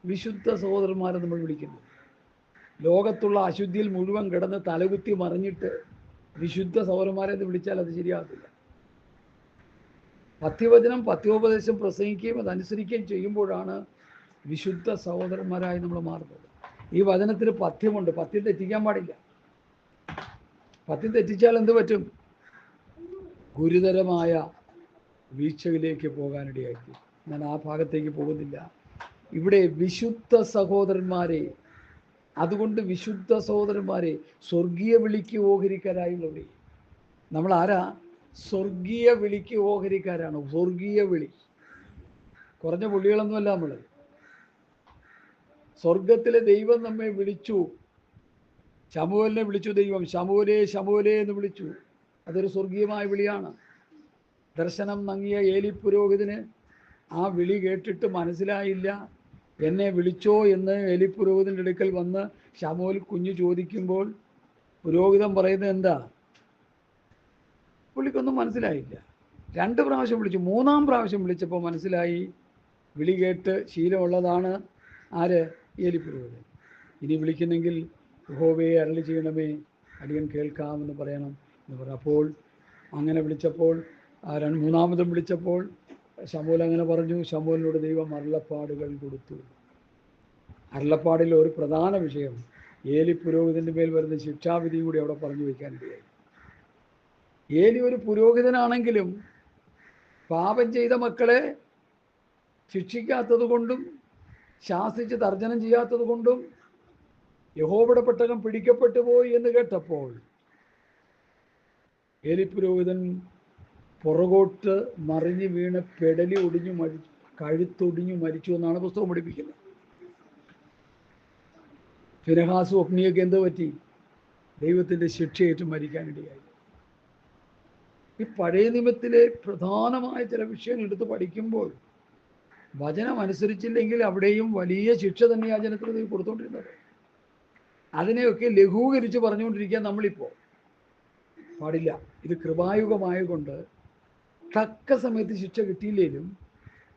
വിശുദ്ധ സഹോദരന്മാരെ നമ്മൾ വിളിക്കുന്നത്. ലോകത്തുള്ള അശുദ്ധിയിൽ മുഴുവൻ കിടന്ന് തലകുത്തി മറിഞ്ഞിട്ട് വിശുദ്ധ സഹോദരന്മാരെ എന്ന് വിളിച്ചാൽ അത് ശരിയാകത്തില്ല. പഥ്യവചനം, പഥ്യോപദേശം പ്രസംഗിക്കുകയും അതനുസരിക്കുകയും ചെയ്യുമ്പോഴാണ് വിശുദ്ധ സഹോദരന്മാരായി നമ്മൾ മാറുന്നത്. ഈ വചനത്തിന് പഥ്യമുണ്ട്. പഥ്യം തെറ്റിക്കാൻ പാടില്ല. പഥ്യം തെറ്റിച്ചാൽ എന്ത് പറ്റും? ഗുരുതരമായ വീഴ്ചയിലേക്ക് പോകാനിടയായി. ഞാൻ ആ ഭാഗത്തേക്ക് പോകുന്നില്ല. ഇവിടെ വിശുദ്ധ സഹോദരന്മാരെ, അതുകൊണ്ട് വിശുദ്ധ സഹോദരന്മാരെ, സ്വർഗീയ വിളിക്ക് ഓഹരിക്കാരായുള്ളവരെ. നമ്മൾ ആരാ? സ്വർഗീയ വിളിക്ക് ഓഹരിക്കാരാണ്. സ്വർഗീയ വിളി. കുറഞ്ഞ പുള്ളികളൊന്നുമല്ല നമ്മൾ. സ്വർഗത്തിലെ ദൈവം നമ്മെ വിളിച്ചു. ശമൂവേലിനെ വിളിച്ചു ദൈവം. ശമൂവേലേ ശമൂവേലേ എന്ന് വിളിച്ചു. അതൊരു സ്വർഗീയമായ വിളിയാണ്. ദർശനം നങ്ങിയ ഏലി പുരോഹിതന് ആ വിളി കേട്ടിട്ട് മനസ്സിലായില്ല. എന്നെ വിളിച്ചോ എന്ന് ഏലി പുരോഹിതൻ്റെ അടുക്കൽ വന്ന് ശമൂവേൽ കുഞ്ഞ് ചോദിക്കുമ്പോൾ പുരോഹിതൻ പറയുന്നത് എന്താ? പുള്ളിക്കൊന്നും മനസ്സിലായില്ല. 2 പ്രാവശ്യം വിളിച്ചു. 3-ാം പ്രാവശ്യം വിളിച്ചപ്പോൾ മനസ്സിലായി വിളി കേട്ട് ശീലമുള്ളതാണ് ആര്? ഏലി പുരോഹിതൻ. ഇനി വിളിക്കുന്നെങ്കിൽ യഹോവയെ അരുളി ചെയ്യണമേ, അടിയൻ കേൾക്കാമെന്ന് പറയണം എന്ന് പറഞ്ഞു. അപ്പോൾ അങ്ങനെ വിളിച്ചപ്പോൾ 3-ാമതും വിളിച്ചപ്പോൾ ശമൂൽ അങ്ങനെ പറഞ്ഞു. ശമൂലിനോട് ദൈവം അരുളപ്പാടുകൾ കൊടുത്തു. അരുളപ്പാടിൽ ഒരു പ്രധാന വിഷയം ഏലി പുരോഹിതൻ്റെ മേൽ വരുന്ന ശിക്ഷാവിധി കൂടി അവിടെ പറഞ്ഞു വയ്ക്കാനിടയായി. ഏലി ഒരു പുരോഹിതനാണെങ്കിലും പാപം ചെയ്ത മക്കളെ ശിക്ഷിക്കാത്തത് കൊണ്ടും ശാസിച്ച് തർജ്ജനം ചെയ്യാത്തത് കൊണ്ടും യഹോവയുടെ പെട്ടകം പിടിക്കപ്പെട്ടു പോയി എന്ന് കേട്ടപ്പോൾ ഏലി പുരോഹിതൻ പുറകോട്ട് മറിഞ്ഞു വീണ് പെടലി ഒടിഞ്ഞു കഴുത്തൊടിഞ്ഞു മരിച്ചു എന്നാണ് പുസ്തകം പഠിപ്പിക്കുന്നത്. ഫിനെഹാസും ഒഫ്നിയൊക്കെ എന്ത് പറ്റി? ദൈവത്തിൻ്റെ ശിക്ഷയേറ്റ് മരിക്കാനിടയായി. ഈ പഴയ നിയമത്തിലെ പ്രധാനമായ ചില വിഷയങ്ങൾ എടുത്ത് പഠിക്കുമ്പോൾ വചനം അനുസരിച്ചില്ലെങ്കിൽ അവിടെയും വലിയ ശിക്ഷ തന്നെ ആ ജനത്തിന് ദൈവം കൊടുത്തുകൊണ്ടിരുന്നത്. അതിനെയൊക്കെ ലഘൂകരിച്ച് പറഞ്ഞുകൊണ്ടിരിക്കാൻ നമ്മളിപ്പോൾ പാടില്ല. ഇത് കൃപായുഗമായതുകൊണ്ട് തക്ക സമയത്ത് ശിക്ഷ കിട്ടിയില്ലെങ്കിലും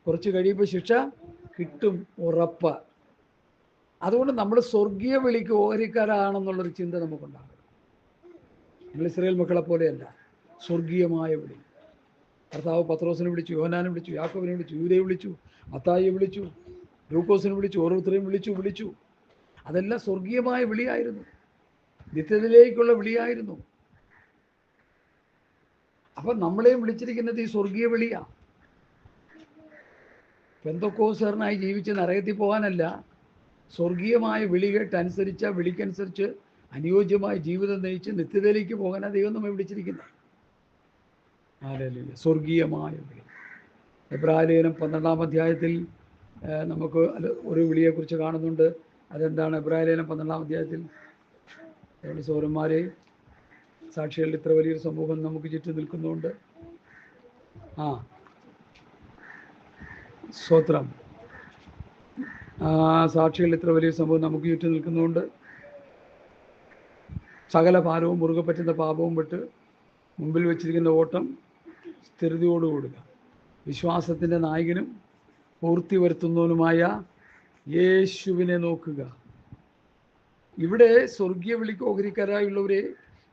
കുറച്ച് കഴിയുമ്പോൾ ശിക്ഷ കിട്ടും, ഉറപ്പ്. അതുകൊണ്ട് നമ്മൾ സ്വർഗീയ വിളിക്ക് ഓഹരിക്കാരാണെന്നുള്ളൊരു ചിന്ത നമുക്കുണ്ടാകും. നമ്മൾ ഇസ്രായേൽ മക്കളെ പോലെയല്ല, സ്വർഗീയമായ വിളി. കർത്താവ് പത്രോസിനെ വിളിച്ചു, യോഹന്നാനെ വിളിച്ചു, യാക്കോബിനെ വിളിച്ചു, യൂദയെ വിളിച്ചു, മത്തായിയെ വിളിച്ചു, ലൂക്കോസിനെ വിളിച്ചു, ഓരോരുത്തരെയും വിളിച്ചു. അതെല്ലാം സ്വർഗീയമായ വിളിയായിരുന്നു, നിത്യതയിലേക്കുള്ള വിളിയായിരുന്നു. അപ്പം നമ്മളെയും വിളിച്ചിരിക്കുന്നത് ഈ സ്വർഗീയ വിളിയാണ്. പെന്തക്കോസ്തുകാരനായി ജീവിച്ച് നരകത്തിൽ പോകാനല്ല, സ്വർഗീയമായ വിളി കേട്ടനുസരിച്ച വിളിക്കനുസരിച്ച് അനുയോജ്യമായ ജീവിതം നയിച്ച് നിത്യതയിലേക്ക് പോകാനാണ് ദൈവം നമ്മെ വിളിച്ചിരിക്കുന്നത്. ഹല്ലേലൂയ. സ്വർഗീയമായ വിളി. എബ്രായലേഖനം 12-ാം അധ്യായത്തിൽ നമുക്ക് ഒരു വിളിയെക്കുറിച്ച് കാണുന്നുണ്ട്. അതെന്താണ്? എബ്രായലേഖനം 12-ാം അധ്യായത്തിൽ സഹോദരന്മാരെ, സാക്ഷികളുടെ ഇത്ര വലിയൊരു സമൂഹം നമുക്ക് ചുറ്റും നിൽക്കുന്നുണ്ട്. സ്തോത്രം. സാക്ഷികളുടെ ഇത്ര വലിയൊരു സംഭവം നമുക്ക് ചുറ്റും നിൽക്കുന്നുണ്ട്. സകല ഭാരവും മുറുകെ പറ്റുന്ന പാപവും വിട്ട് മുമ്പിൽ വെച്ചിരിക്കുന്ന ഓട്ടം സ്ഥിരതയോടുകൂടുക, വിശ്വാസത്തിൻ്റെ നായകനും പൂർത്തി വരുത്തുന്നവനുമായ യേശുവിനെ നോക്കുക. ഇവിടെ സ്വർഗീയ വിളിക്ക് ഓഹരിക്കാരായുള്ളവരെ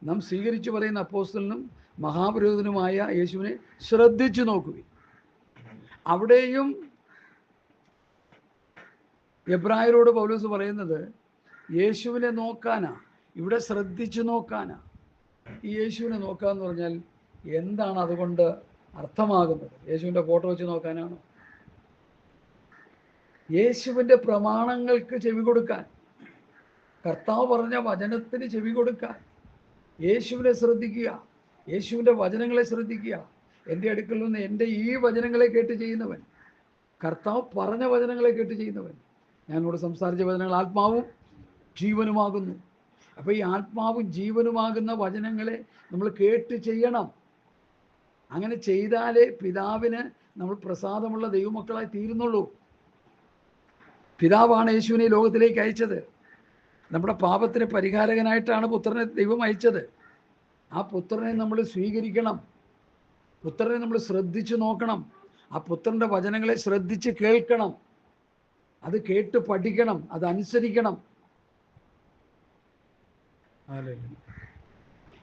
നാം സ്വീകരിച്ചു പറയുന്ന അപ്പോസ്തലനും മഹാപുരോഹിതനുമായ യേശുവിനെ ശ്രദ്ധിച്ചു നോക്കുക. അവിടെയും എബ്രായരോട് പൗലോസ് പറയുന്നത് യേശുവിനെ നോക്കാനാ, ഇവിടെ ശ്രദ്ധിച്ചു നോക്കാനാ. ഈ യേശുവിനെ നോക്കാന്ന് പറഞ്ഞാൽ എന്താണ് അതുകൊണ്ട് അർത്ഥമാകുന്നത്? യേശുവിൻ്റെ ഫോട്ടോ വെച്ച് നോക്കാനാണോ? യേശുവിൻ്റെ പ്രമാണങ്ങൾക്ക് ചെവി കൊടുക്കാൻ, കർത്താവ് പറഞ്ഞ വചനത്തിന് ചെവി കൊടുക്കാൻ, യേശുവിനെ ശ്രദ്ധിക്കുക, യേശുവിൻ്റെ വചനങ്ങളെ ശ്രദ്ധിക്കുക. എൻ്റെ അടുക്കൽ നിന്ന് എൻ്റെ ഈ വചനങ്ങളെ കേട്ട് ചെയ്യുന്നവൻ, കർത്താവ് പറഞ്ഞ വചനങ്ങളെ കേട്ട് ചെയ്യുന്നവൻ, ഞാനിവിടെ സംസാരിച്ച വചനങ്ങൾ ആത്മാവും ജീവനുമാകുന്നു. അപ്പോൾ ഈ ആത്മാവും ജീവനുമാകുന്ന വചനങ്ങളെ നമ്മൾ കേട്ട് ചെയ്യണം. അങ്ങനെ ചെയ്താലേ പിതാവിന് നമ്മൾ പ്രസാദമുള്ള ദൈവമക്കളായി തീരുന്നുള്ളൂ. പിതാവാണ് യേശുവിനെ ലോകത്തിലേക്ക് അയച്ചത്. നമ്മുടെ പാപത്തിന് പരിഹാരകനായിട്ടാണ് പുത്രനെ ദൈവം അയച്ചത്. ആ പുത്രനെ നമ്മൾ സ്വീകരിക്കണം, പുത്രനെ നമ്മൾ ശ്രദ്ധിച്ചു നോക്കണം, ആ പുത്രൻ്റെ വചനങ്ങളെ ശ്രദ്ധിച്ച് കേൾക്കണം, അത് കേട്ട് പഠിക്കണം, അത് അനുസരിക്കണം.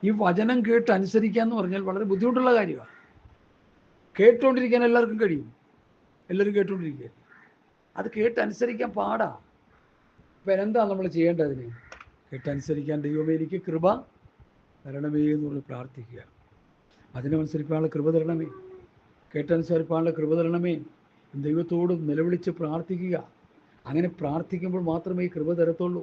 ഈ വചനം കേട്ട് അനുസരിക്കുക എന്ന് പറഞ്ഞാൽ വളരെ ബുദ്ധിമുട്ടുള്ള കാര്യമാണ്. കേട്ടുകൊണ്ടിരിക്കാൻ എല്ലാവർക്കും കഴിയും, എല്ലാവരും കേട്ടുകൊണ്ടിരിക്കുക. അത് കേട്ട് അനുസരിക്കാൻ പാടാ. ഇപ്പം എന്താ നമ്മൾ ചെയ്യേണ്ടതിന്? കേട്ടനുസരിക്കാൻ ദൈവമേ എനിക്ക് കൃപ തരണമേ എന്ന് പ്രാർത്ഥിക്കുക. അതിനനുസരിക്കാനുള്ള കൃപ തരണമേ, കേട്ടനുസരിക്കാനുള്ള കൃപ തരണമേ, ദൈവത്തോട് നിലവിളിച്ച് പ്രാർത്ഥിക്കുക. അങ്ങനെ പ്രാർത്ഥിക്കുമ്പോൾ മാത്രമേ ഈ കൃപ തരത്തുള്ളൂ.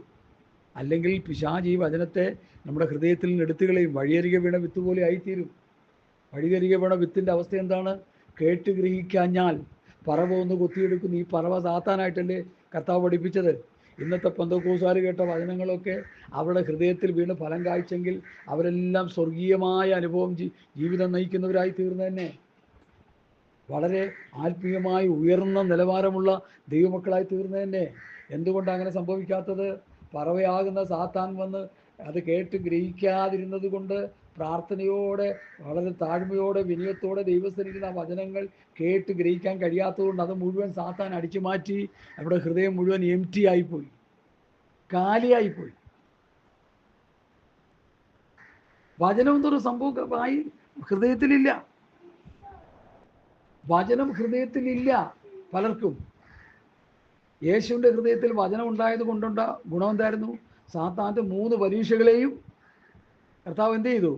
അല്ലെങ്കിൽ പിശാച് ഈ വചനത്തെ നമ്മുടെ ഹൃദയത്തിൽ നിന്ന് എടുത്തുകളയും. വഴിയരികെ വീണ വിത്ത് പോലെ ആയിത്തീരും. വഴിയരികെ വീണ വിത്തിൻ്റെ അവസ്ഥ എന്താണ്? കേട്ട് ഗ്രഹിക്കാഞ്ഞാൽ പറവ ഒന്ന് കൊത്തിയെടുക്കുന്നു. ഈ പറവ സാത്താനായിട്ടല്ലേ കർത്താവ് പഠിപ്പിച്ചത്. ഇന്നത്തെ പെന്തക്കോസ്തുകാർ കേട്ട വചനങ്ങളൊക്കെ അവരുടെ ഹൃദയത്തിൽ വീണ് ഫലം കായ്ച്ചെങ്കിൽ അവരെല്ലാം സ്വർഗീയമായ അനുഭവം ജീവിതം നയിക്കുന്നവരായി തീർന്നു തന്നെ. വളരെ ആത്മീയമായി ഉയർന്ന നിലവാരമുള്ള ദൈവമക്കളായി തീർന്നു തന്നെ. എന്തുകൊണ്ടാണ് അങ്ങനെ സംഭവിക്കാത്തത്? പറവയാകുന്ന സാത്താൻ വന്ന് അത് കേട്ട് ഗ്രഹിക്കാതിരുന്നത് കൊണ്ട് പ്രാർത്ഥനയോടെ വളരെ താഴ്മയോടെ വിനയത്തോടെ ദൈവസ്ഥനിക്കുന്ന വചനങ്ങൾ കേട്ട് ഗ്രഹിക്കാൻ കഴിയാത്തതുകൊണ്ട് അത് മുഴുവൻ സാത്താൻ അടിച്ചു മാറ്റി അവിടെ ഹൃദയം മുഴുവൻ എംപ്റ്റി ആയിപ്പോയി, കാലിയായിപ്പോയി. വചനം എന്നൊരു സംഭവമായി ഹൃദയത്തിലില്ല. വചനം ഹൃദയത്തിലില്ല പലർക്കും. യേശുവിൻ്റെ ഹൃദയത്തിൽ വചനം ഉണ്ടായത് കൊണ്ടുണ്ട ഗുണം എന്തായിരുന്നു? സാത്താൻ്റെ 3 പരീക്ഷകളെയും കർത്താവ് എന്ത് ചെയ്തു?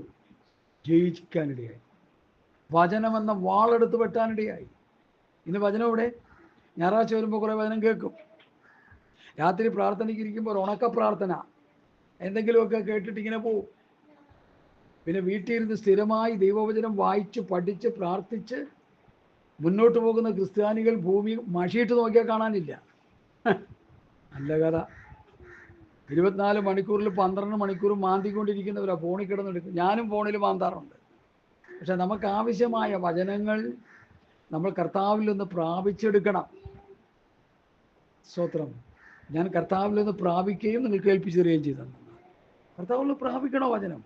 ജയിക്കാനിടയായി. വചനമെന്ന വാളെടുത്ത് വെട്ടാനിടയായി. ഇന്ന് വചനം ഇവിടെ ഞായറാഴ്ച വരുമ്പോൾ കുറേ വചനം കേൾക്കും. രാത്രി പ്രാർത്ഥനയ്ക്ക് ഇരിക്കുമ്പോൾ ഉണക്ക പ്രാർത്ഥന എന്തെങ്കിലുമൊക്കെ കേട്ടിട്ട് ഇങ്ങനെ പോവും. പിന്നെ വീട്ടിൽ ഇരുന്ന് സ്ഥിരമായി ദൈവവചനം വായിച്ച് പഠിച്ച് പ്രാർത്ഥിച്ച് മുന്നോട്ട് പോകുന്ന ക്രിസ്ത്യാനികൾ ഭൂമി മഷിയിട്ട് നോക്കിയാൽ കാണാനില്ല. നല്ല കഥ. 24 മണിക്കൂറിൽ 12 മണിക്കൂറും മാന്തിക്കൊണ്ടിരിക്കുന്നവരാ ഫോണിൽ കിടന്നെടുക്കും. ഞാനും ഫോണിൽ മാന്താറുണ്ട്. പക്ഷെ നമുക്ക് ആവശ്യമായ വചനങ്ങൾ നമ്മൾ കർത്താവിൽ നിന്ന് പ്രാപിച്ചെടുക്കണം. സ്തോത്രം. ഞാൻ കർത്താവിൽ നിന്ന് പ്രാപിക്കുകയും നിങ്ങൾ കേൾപ്പിച്ചു തരികയും ചെയ്തു. കർത്താവിൽ നിന്ന് പ്രാപിക്കണോ വചനം?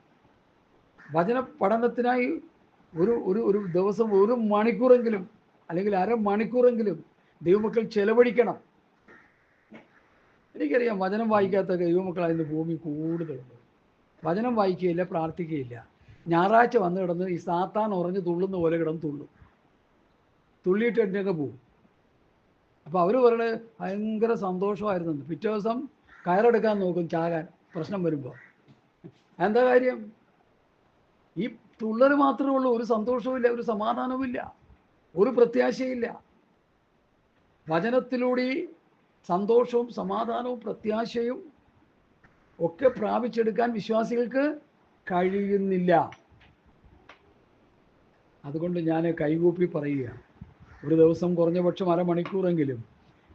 വചന പഠനത്തിനായി ഒരു ദിവസം 1 മണിക്കൂറെങ്കിലും അല്ലെങ്കിൽ അരമണിക്കൂറെങ്കിലും ദൈവമക്കൾ ചെലവഴിക്കണം. എനിക്കറിയാം വചനം വായിക്കാത്ത ദൈവമക്കളായിരുന്നു ഭൂമി കൂടുതലുണ്ട്. വചനം വായിക്കുകയില്ല, പ്രാർത്ഥിക്കുകയില്ല. ഞായറാഴ്ച വന്ന് കിടന്ന് ഈ സാത്താൻ ഉറഞ്ഞ് തുള്ളുന്ന പോലെ കിടന്ന് തുള്ളിയിട്ട് എൻ്റെയൊക്കെ പോകും. അപ്പോൾ അവർ പറയുന്നത് ഭയങ്കര സന്തോഷമായിരുന്നു. പിറ്റേ ദിവസം കയറെടുക്കാൻ നോക്കും ചാകാൻ പ്രശ്നം വരുമ്പോൾ. എന്താ കാര്യം? ഈ തുള്ളൽ മാത്രമേ ഉള്ളൂ. ഒരു സന്തോഷവുമില്ല, ഒരു സമാധാനവുമില്ല, ഒരു പ്രത്യാശയില്ല. വചനത്തിലൂടെ സന്തോഷവും സമാധാനവും പ്രത്യാശയും ഒക്കെ പ്രാപിച്ചെടുക്കാൻ വിശ്വാസികൾക്ക് കഴിയുന്നില്ല. അതുകൊണ്ട് ഞാൻ കൈകൂപ്പി പറയുക, ഒരു ദിവസം കുറഞ്ഞപക്ഷം അരമണിക്കൂറെങ്കിലും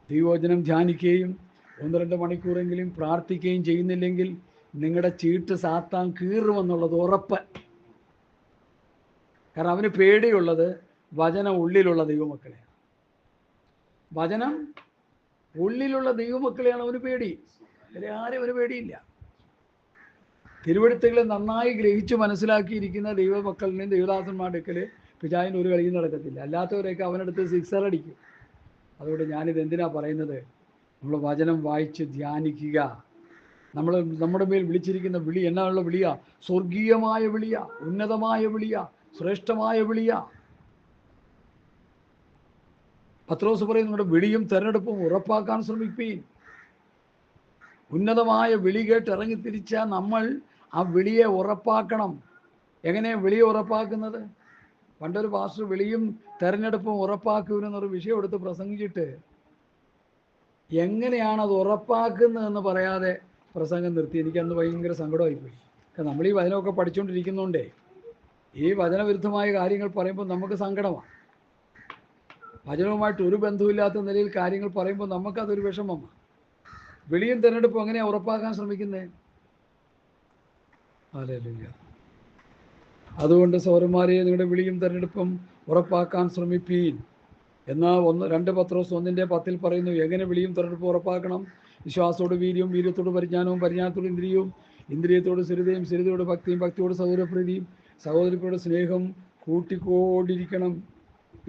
ദൈവവചനം ധ്യാനിക്കുകയും 1-2 മണിക്കൂറെങ്കിലും പ്രാർത്ഥിക്കുകയും ചെയ്യുന്നില്ലെങ്കിൽ നിങ്ങളുടെ ചീട്ട് സാത്താൻ കീറുമെന്നുള്ളത് ഉറപ്പ്. കാരണം അവന് പേടിയുള്ളത് വചനം ഉള്ളിലുള്ള ദൈവമക്കളെയാണ്. വചനം ഉള്ളിലുള്ള ദൈവമക്കളെയാണ് അവന് പേടി. ആരും അവന് പേടിയില്ല. തിരുവെഴുത്തുകളെ നന്നായി ഗ്രഹിച്ച് മനസ്സിലാക്കിയിരിക്കുന്ന ദൈവമക്കളിനെയും ദൈവദാസന്മാരുടെ അടുക്കൽ പിതാവിന് ഒരു കളിയും നടക്കത്തില്ല. അല്ലാത്തവരെയൊക്കെ അവനടുത്ത് 6 അടിക്കും. അതുകൊണ്ട് ഞാനിത് എന്തിനാ പറയുന്നത്? നമ്മൾ വചനം വായിച്ച് ധ്യാനിക്കുക. നമ്മുടെ മേൽ വിളിച്ചിരിക്കുന്ന വിളി എന്നാലുള്ള വിളിയാ? സ്വർഗീയമായ വിളിയാ, ഉന്നതമായ വിളിയാ, ശ്രേഷ്ഠമായ വിളിയാ. പത്രോസ് പറയും, നിങ്ങളുടെ വിളിയും തെരഞ്ഞെടുപ്പും ഉറപ്പാക്കാൻ ശ്രമിപ്പീൻ. ഉന്നതമായ വിളി കേട്ട് ഇറങ്ങി തിരിച്ചാൽ നമ്മൾ ആ വിളിയെ ഉറപ്പാക്കണം. എങ്ങനെയാണ് വിളിയെ ഉറപ്പാക്കുന്നത്? പണ്ടൊരു പാസ്റ്റർ വിളിയും തെരഞ്ഞെടുപ്പും ഉറപ്പാക്കുമെന്നൊരു വിഷയം എടുത്ത് പ്രസംഗിച്ചിട്ട് എങ്ങനെയാണ് അത് ഉറപ്പാക്കുന്നതെന്ന് പറയാതെ പ്രസംഗം നിർത്തി. എനിക്കന്ന് ഭയങ്കര സങ്കടമായിപ്പോയി. കാരണം നമ്മൾ ഈ വചനമൊക്കെ പഠിച്ചുകൊണ്ടിരിക്കുന്നുണ്ടേ ഈ വചനവിരുദ്ധമായ കാര്യങ്ങൾ പറയുമ്പോൾ നമുക്ക് സങ്കടമാണ്. വചനവുമായിട്ട് ഒരു ബന്ധവുമില്ലാത്ത നിലയിൽ കാര്യങ്ങൾ പറയുമ്പോൾ നമുക്കതൊരു വിഷമമാണ്. വിളിയും തിരഞ്ഞെടുപ്പും എങ്ങനെയാണ് ഉറപ്പാക്കാൻ ശ്രമിക്കുന്നത്? ഹല്ലേലൂയ. അതുകൊണ്ട് സഹോദരന്മാരെ, നിങ്ങളുടെ വിളിയും തിരഞ്ഞെടുപ്പും ഉറപ്പാക്കാൻ ശ്രമിപ്പീൻ. എന്നാൽ 2 പത്രോസ് 1:10 പറയുന്നു, എങ്ങനെ വിളിയും തിരഞ്ഞെടുപ്പും ഉറപ്പാക്കണം? വിശ്വാസത്തോട് വീര്യവും, വീര്യത്തോട് പരിജ്ഞാനവും, പരിജ്ഞാനത്തോട് ഇന്ദ്രിയവും, ഇന്ദ്രിയത്തോട് സ്ഥിരതയും, സ്ഥിരതയോട് ഭക്തിയും, ഭക്തിയോട് സഹോദരപ്രീതിയും, സഹോദരപ്രിയോട് സ്നേഹം കൂട്ടിക്കോടിരിക്കണം.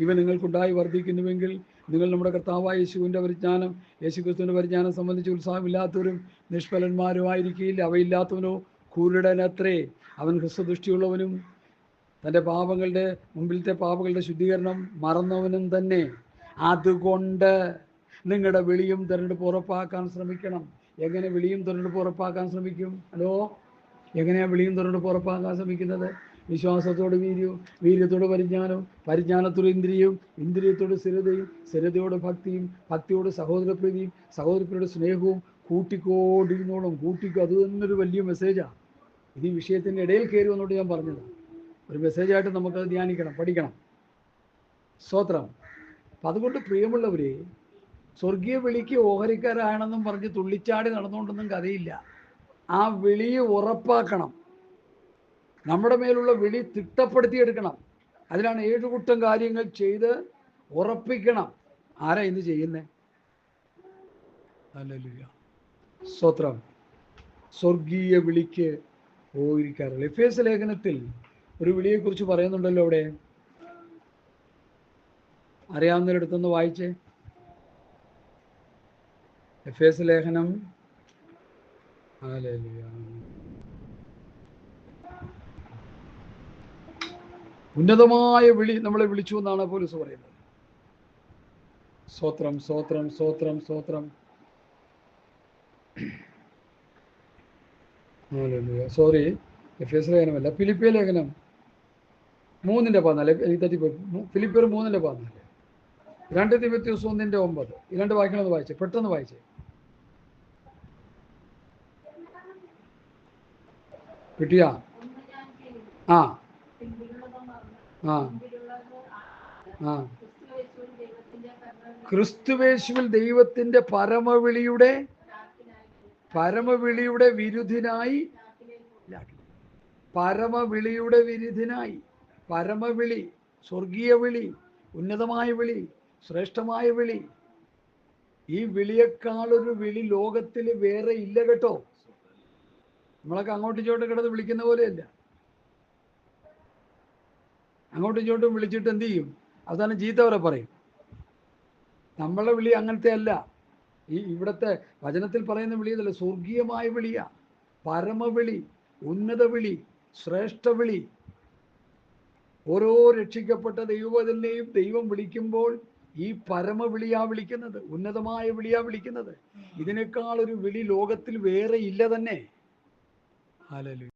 ഇവ നിങ്ങൾക്കുണ്ടായി വർദ്ധിക്കുന്നുവെങ്കിൽ നിങ്ങൾ നമ്മുടെ കർത്താവായ യേശുവിൻ്റെ പരിജ്ഞാനം, യേശുക്രിസ്തുവിൻ്റെ പരിജ്ഞാനം സംബന്ധിച്ച് ഉത്സാഹമില്ലാത്തവരും നിഷ്ഫലന്മാരുമായിരിക്കില്ല. അവയില്ലാത്തവനോ കുരുടനത്രേ. അവൻ ക്രിസ്തുദൃഷ്ടിയുള്ളവനും തൻ്റെ പാപങ്ങളുടെ മുമ്പിലത്തെ പാപങ്ങളുടെ ശുദ്ധീകരണം മറന്നവനും തന്നെ. അതുകൊണ്ട് നിങ്ങളുടെ വിളിയും തിരഞ്ഞെടുപ്പ് ഉറപ്പാക്കാൻ ശ്രമിക്കണം. എങ്ങനെ വിളിയും തിരഞ്ഞെടുപ്പ് ഉറപ്പാക്കാൻ ശ്രമിക്കും? ഹലോ, എങ്ങനെയാണ് വിളിയും തിരഞ്ഞെടുപ്പ് ഉറപ്പാക്കാൻ ശ്രമിക്കുന്നത്? വിശ്വാസത്തോട് വീര്യവും, വീര്യത്തോട് പരിജ്ഞാനവും, പരിജ്ഞാനത്തോട് ഇന്ദ്രിയവും, ഇന്ദ്രിയത്തോട് സ്ഥിരതയും, സ്ഥിരതയോട് ഭക്തിയും, ഭക്തിയോട് സഹോദരപ്രീതിയും, സഹോദരപ്രീതിയോട് സ്നേഹവും കൂട്ടിക്കോടിരുന്നോളും. അത് തന്നൊരു വലിയ മെസ്സേജാണ്. ഇത് ഈ വിഷയത്തിൻ്റെ ഇടയിൽ കയറി വന്നോട്ട് ഞാൻ പറഞ്ഞത്. ഒരു മെസ്സേജായിട്ട് നമുക്കത് ധ്യാനിക്കണം, പഠിക്കണം. സ്തോത്രം. അപ്പം അതുകൊണ്ട് പ്രിയമുള്ളവരെ, സ്വർഗീയ വിളിക്ക് ഓഹരിക്കാരാണെന്നും പറഞ്ഞ് തുള്ളിച്ചാടി നടന്നുകൊണ്ടൊന്നും കഥയില്ല. ആ വിളി ഉറപ്പാക്കണം. നമ്മുടെ മേലുള്ള വിളി തിട്ടപ്പെടുത്തിയെടുക്കണം. അതിനാണ് 7 കൂട്ടം കാര്യങ്ങൾ ചെയ്ത് ഉറപ്പിക്കണം. ആരാ ഇന്ന് ചെയ്യുന്നേ? ഹല്ലേലൂയ. സ്തോത്രം. സ്വർഗീയ വിളിക്ക് പോയിരിക്കാറില്ല. എഫേസ്യ ലേഖനത്തിൽ ഒരു വിളിയെക്കുറിച്ച് പറയുന്നുണ്ടല്ലോ അവിടെ. അറിയാവുന്നവരടുത്തൊന്ന് വായിച്ചേ. എഫേസ്യ ലേഖനം. ഉന്നതമായ വിളി നമ്മളെ വിളിച്ചു എന്നാണ് പൗലോസ് പറയുന്നത്. സ്തോത്രം, സ്തോത്രം, സ്തോത്രം, സ്തോത്രം. സോറി, എഫേസ്യ ലേഖനമല്ല, ഫിലിപ്പിയ ലേഖനം 3:14. ഫിലിപ്പിയർ 3:14, 2 തിമോഥെയോസ് 1:9. ഈ രണ്ട് വാക്യങ്ങളൊന്ന് വായിച്ചേ, പെട്ടെന്ന് വായിച്ചേ. കിട്ടിയ? ആ ആ ആ ക്രിസ്തുവേശുവിൽ ദൈവത്തിന്റെ പരമവിളിയുടെ വിരുദ്ധനായി. പരമവിളി, സ്വർഗീയ വിളി, ഉന്നതമായ വിളി, ശ്രേഷ്ഠമായ വിളി. ഈ വിളിയേക്കാളൊരു വിളി ലോകത്തിൽ വേറെ ഇല്ല കേട്ടോ. നമ്മളൊക്കെ അങ്ങോട്ടും ഇങ്ങോട്ടും കിടന്ന് വിളിക്കുന്ന പോലെയല്ല. അങ്ങോട്ടും ഇങ്ങോട്ടും വിളിച്ചിട്ട് എന്ത് ചെയ്യും? അവസാനം ചീത്ത വരെ പറയും. നമ്മളെ വിളി അങ്ങനത്തെ അല്ല. ഇവിടുത്തെ വചനത്തിൽ പറയുന്ന വിളിയതല്ല, സ്വർഗീയമായ വിളിയാ. പരമവിളി, ഉന്നത വിളി, ശ്രേഷ്ഠ വിളി. ഓരോ രക്ഷിക്കപ്പെട്ട ദൈവത്തിനെയും ദൈവം വിളിക്കുമ്പോൾ ഈ പരമവിളിയാ വിളിക്കുന്നത്, ഉന്നതമായ വിളിയാ വിളിക്കുന്നത്. ഇതിനേക്കാൾ ഒരു വിളി ലോകത്തിൽ വേറെ ഇല്ല തന്നെ. ഹല്ലേലൂയ.